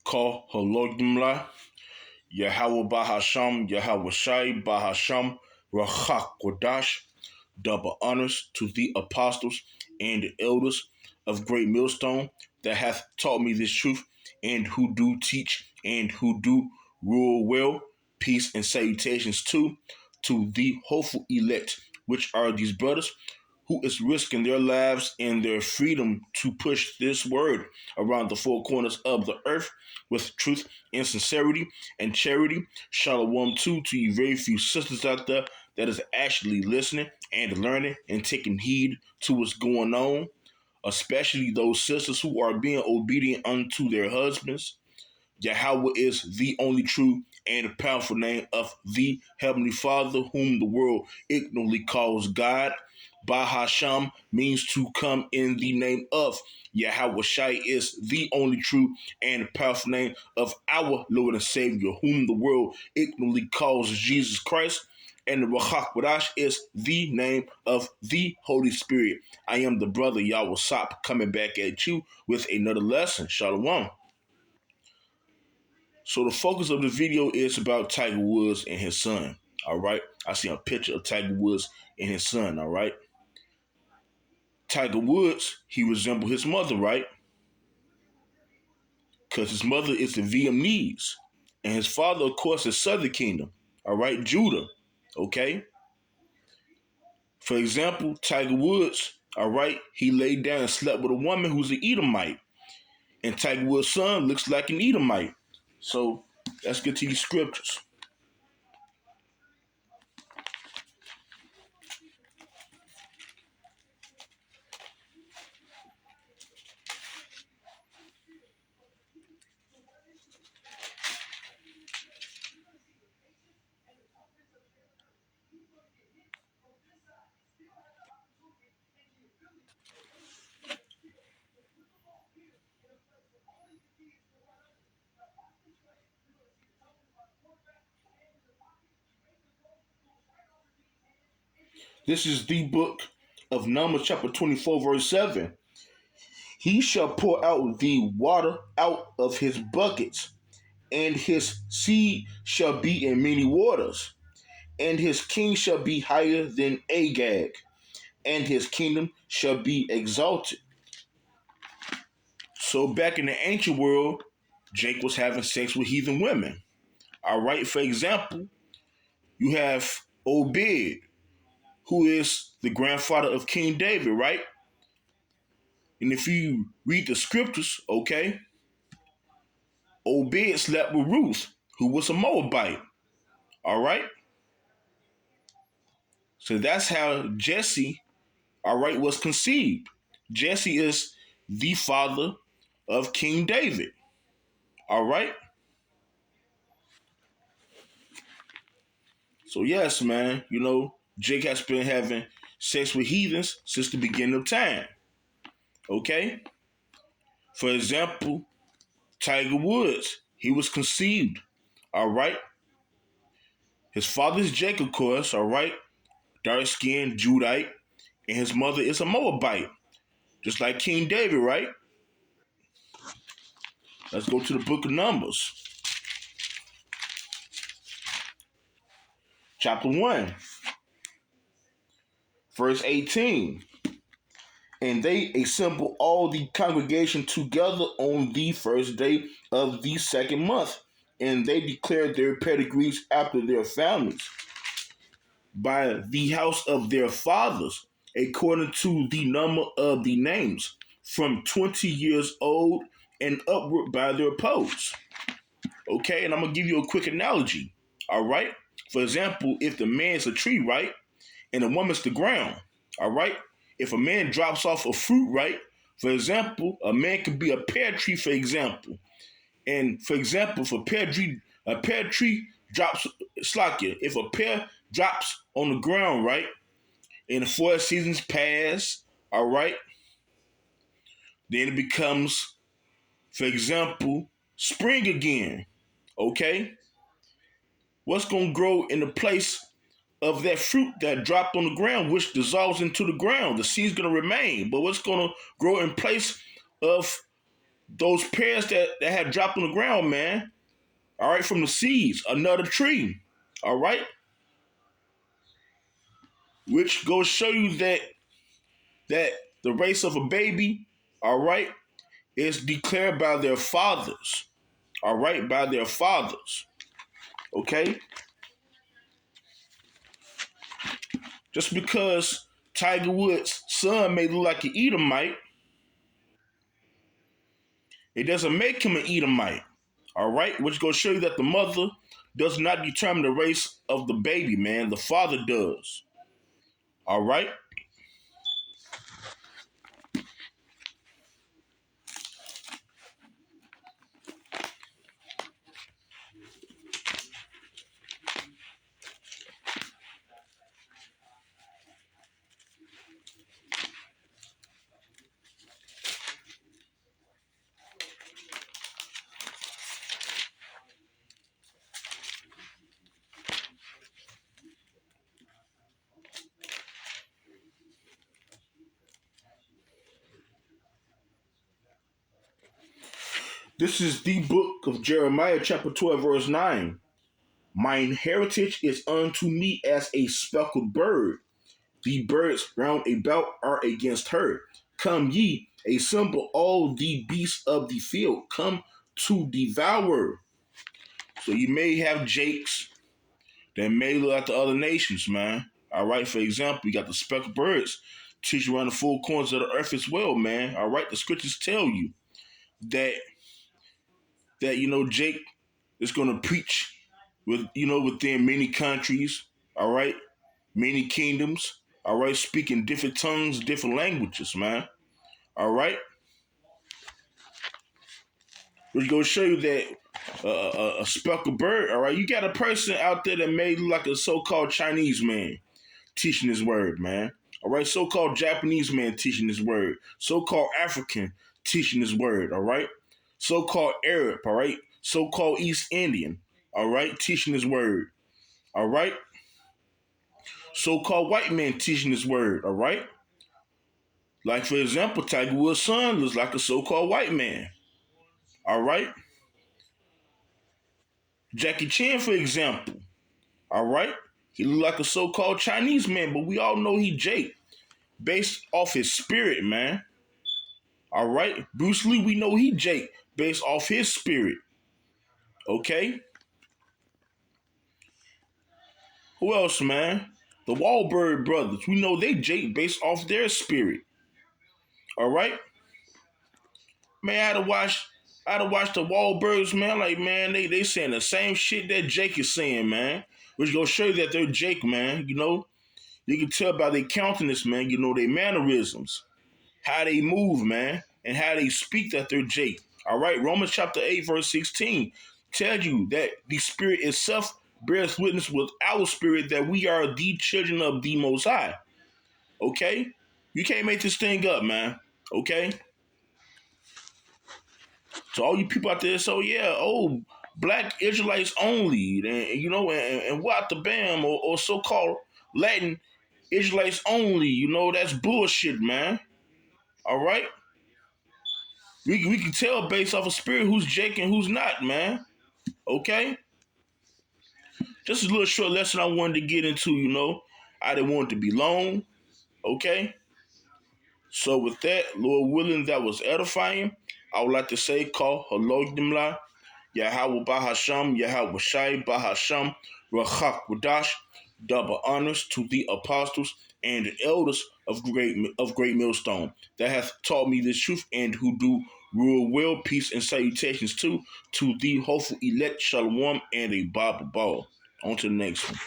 Call Halogimla, Yahweh Bahasham, Yahweh Shai Bahasham, Rahak Wadash. Double honors to the apostles and the elders of Great Millstone that hath taught me this truth, and who do teach and who do rule well. Peace and salutations to the hopeful elect, which are these brothers who is risking their lives and their freedom to push this word around the four corners of the earth with truth and sincerity and charity. Shalom too to you very few sisters out there that is actually listening and learning and taking heed to what's going on, especially those sisters who are being obedient unto their husbands. Yahweh is the only true and powerful name of the Heavenly Father, whom the world ignorantly calls God. Bahasham means to come in the name of. Yahweh Shai is the only true and powerful name of our Lord and Savior, whom the world ignorantly calls Jesus Christ. And the Ruach Wadash is the name of the Holy Spirit. I am the brother Yahweh Sop coming back at you with another lesson. Shalom. So the focus of the video is about Tiger Woods and his son. All right. I see a picture of Tiger Woods and his son. All right. Tiger Woods, he resembles his mother, right? Because his mother is the Vietnamese. And his father, of course, is Southern Kingdom. All right. Judah. Okay. For example, Tiger Woods, all right, he laid down and slept with a woman who's an Edomite. And Tiger Woods' son looks like an Edomite. So let's get to these scriptures. This is the book of Numbers, chapter 24, verse 7. He shall pour out the water out of his buckets, and his seed shall be in many waters, and his king shall be higher than Agag, and his kingdom shall be exalted. So back in the ancient world, Jake was having sex with heathen women. All right, for example, you have Obed, who is the grandfather of King David, right? And if you read the scriptures, okay, Obed slept with Ruth, who was a Moabite. All right? So that's how Jesse, all right, was conceived. Jesse is the father of King David. All right? So, yes, man, Jake has been having sex with heathens since the beginning of time. Okay? For example, Tiger Woods, he was conceived. All right? His father is Jake, of course, all right? Dark-skinned Judite, and his mother is a Moabite, just like King David, right? Let's go to the book of Numbers, chapter 1, verse 18. And they assembled all the congregation together on the first day of the second month, and they declared their pedigrees after their families by the house of their fathers, according to the number of the names, from 20 years old and upward by their posts. Okay, and I'm going to give you a quick analogy. All right? For example, if the man's a tree, right, and the woman's the ground, all right? If a man drops off a fruit, right, for example, a man could be a pear tree, for example. And for example, if a pear tree drops, slakia, if a pear drops on the ground, right, and the 4 seasons pass, all right, then it becomes, for example, spring again, okay? What's going to grow in the place of that fruit that dropped on the ground, which dissolves into the ground? The seed's going to remain, but what's going to grow in place of those pears that had dropped on the ground, man. All right, from the seeds, another tree. All right, which goes show you that the race of a baby, all right, is declared by their fathers. All right, by their fathers. Okay, just because Tiger Woods' son may look like an Edomite, it doesn't make him an Edomite. All right, which goes show you that the mother does not determine the race of the baby, man. The father does. All right. This is the book of Jeremiah, chapter 12, verse 9. Mine heritage is unto me as a speckled bird. The birds round about are against her. Come ye, assemble all the beasts of the field. Come to devour. So you may have jakes that may look like the other nations, man. All right, for example, you got the speckled birds teach around the four corners of the earth as well, man. All right, the scriptures tell you that Jake is going to preach within many countries, all right, many kingdoms, all right, speaking different tongues, different languages, man, all right. Which goes to show you that a speckled bird, all right, you got a person out there that may look like a so-called Chinese man teaching his word, man. All right, so-called Japanese man teaching his word, so-called African teaching his word, all right, so-called Arab, all right, so-called East Indian, all right, teaching his word, all right, so-called white man teaching his word, all right. Like for example, Tiger Woods' son looks like a so-called white man, all right. Jackie Chan, for example, all right, he look like a so-called Chinese man, but we all know he Jake based off his spirit, man. All right, Bruce Lee, we know he Jake based off his spirit. Okay, who else, man? The Wahlberg brothers, we know they Jake based off their spirit. All right, man, I had to watch the Wahlbergs, man. Like, man, they saying the same shit that Jake is saying, man. Which gonna show you that they're Jake, man. You can tell by their countenance, man. Their mannerisms, how they move, man, and how they speak that they're Jake. All right, Romans chapter 8, verse 16 tells you that the Spirit itself bears witness with our spirit that we are the children of the Most High. Okay? You can't make this thing up, man. Okay? So all you people out there, so yeah, oh, black Israelites only, and what the bam, or so-called Latin Israelites only, that's bullshit, man. All right? We can tell based off of spirit who's Jake and who's not, man. Okay? Just a little short lesson I wanted to get into, I didn't want it to be long. Okay? So with that, Lord willing, that was edifying. I would like to say, call hello Dimla, Yahweh Bahasham, Yahweh Shai Bahasham, Rachak Wadash, double honors to the apostles and the elders of great millstone that hath taught me this truth and who do rule well, peace and salutations to the hopeful elect Shalom and a Bible ball. On to the next one.